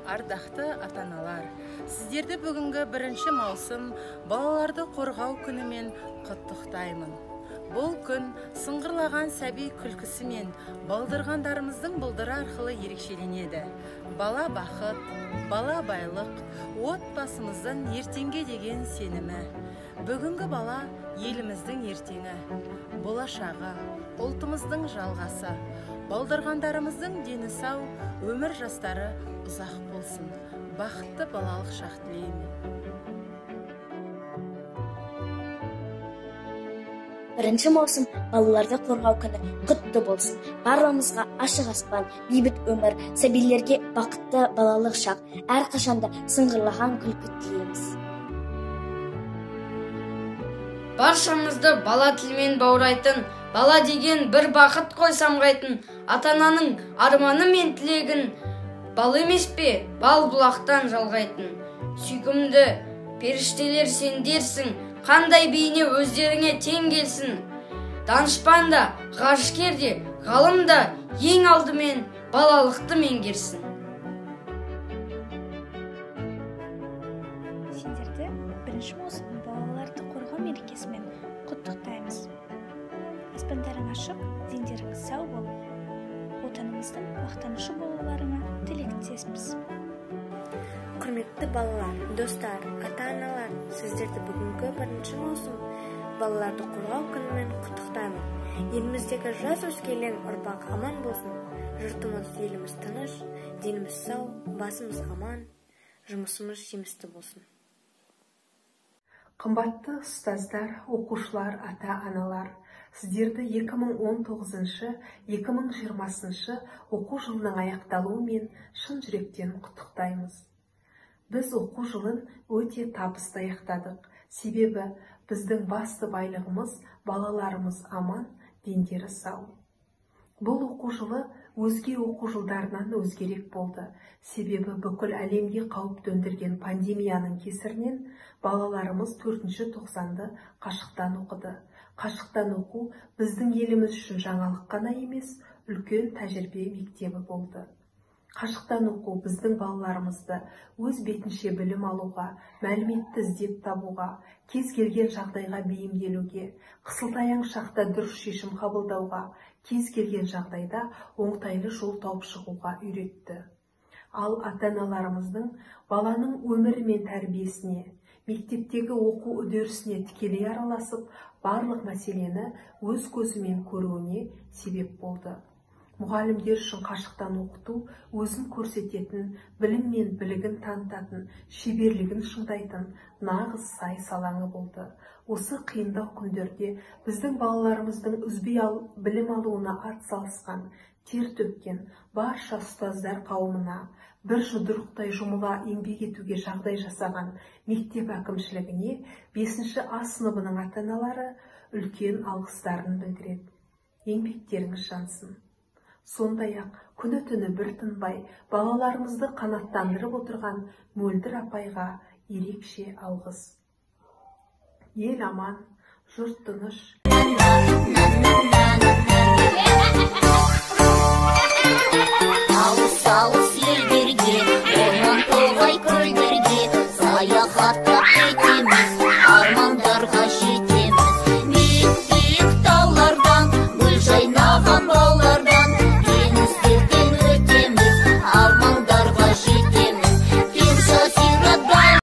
Ардақты ата-аналар, сіздерді бүгінгі 1 маусым балаларды қорғау күнімен құттықтаймын. Бұл күн сыңғырлаған сәби күлкісімен балдырғандарымыздың бұлдыры арқылы ерекшеленеді. Бала бақыт, бала байлық, отбасымыздың ертеңге деген сенімі. Бүгінгі бала еліміздің ертеңі, болашағы, ұлтымыздың жалғасы. Балдырғандарымыздың дені сау, өмір жастары ұзақ болсын. Бақытты балалық шақ тілеймін. 1 маусым балаларды қорғау күні құтты болсын. Барлығымызға ашық аспан, бейбіт өмір, сәбилерге бақытты балалық шақ, әрқашанда сыңғырлаған күлкі тілейміз. Баршамызды бала тілмен баурайтын, бала деген бір бақыт қой самғайтын, ата-ананың арманы мен тілегін, бал емес пе, бал бұлақтан жалғайтын. Сүйкімді періштелер сендерсің, қандай бейне өздеріңе тең келсін. Данышпан да, ғарышкер де, ғалым да ең алдымен балалықты меңгерсін. Сендерді 1 маусым балаларды қорғау мерекесімен құттықтаймыз. Аспандарың ашық, дендерің сау болып, отанымыздың мақтанышы болуларыңа тілектеспіз. Құрметті балалар, достар, ата-аналар, сіздерді бүгінгі 1 маусым балаларды қорғау күнімен құттықтаймын. Еліміздегі жас өскелең ұрпақ аман болсын. Жұртымыз, еліміз тыныш, деніміз сау, басымыз аман, жұмысымыз жемісті болсын. Қымбатты ұстаздар, оқушылар, ата-аналар, сіздерді 2019-2020 оқу жылының аяқталуымен шын жүректен құттықтаймыз. Біз оқу жылын өте табысты аяқтадық. Себебі біздің басты байлығымыз балаларымыз аман, дендері сау. Бұл оқу жылы өзге оқу жылдарынан өзгерек болды. Себебі бүкіл әлемге қауіп төндірген пандемияның кесірінен балаларымыз 4-ші тоқсанды қашықтан оқыды. Қашықтан оқу біздің еліміз үшін жаңалық қана емес, үлкен тәжірибе мектебі болды. Қашықтан оқу біздің балаларымызды өз бетінше білім алуға, мәліметті іздеп табуға, кез келген жағдайға бейімделуге, қысылтаяң шақта дұрыс шешім қабылдауға, кез келген жағдайда оңтайлы жол тауып шығуға үйретті. Ал ата-аналарымыздың баланың өмірі мен тәрбиесіне, мектептегі оқу үдерісіне тікелей араласып, барлық мәселені өз көзімен көруіне себеп болды. Мұғалімдер үшін қашықтан оқыту өзін көрсететін, білім мен білігін танытатын, шеберлігін шыңдайтын нағыз сайыс алаңы болды. Осы қиындау күндерде біздің балаларымыздың үзбей білім алуына атсалысқан, тер төккен барша ұстаздар қауымына, бір жұдырықтай жұмыла еңбек етуге жағдай жасаған мектеп әкімшілігіне 5-ші А сыныбының ата-аналары үлкен алғыстарын білдіреді. Еңбектеріңіз жансын. Сондай-ақ күні түні бір тынбай балаларымызды қанаттандырып отырған Мөлдір апайға ерекше алғыс. Ел аман, жұрт тыныш.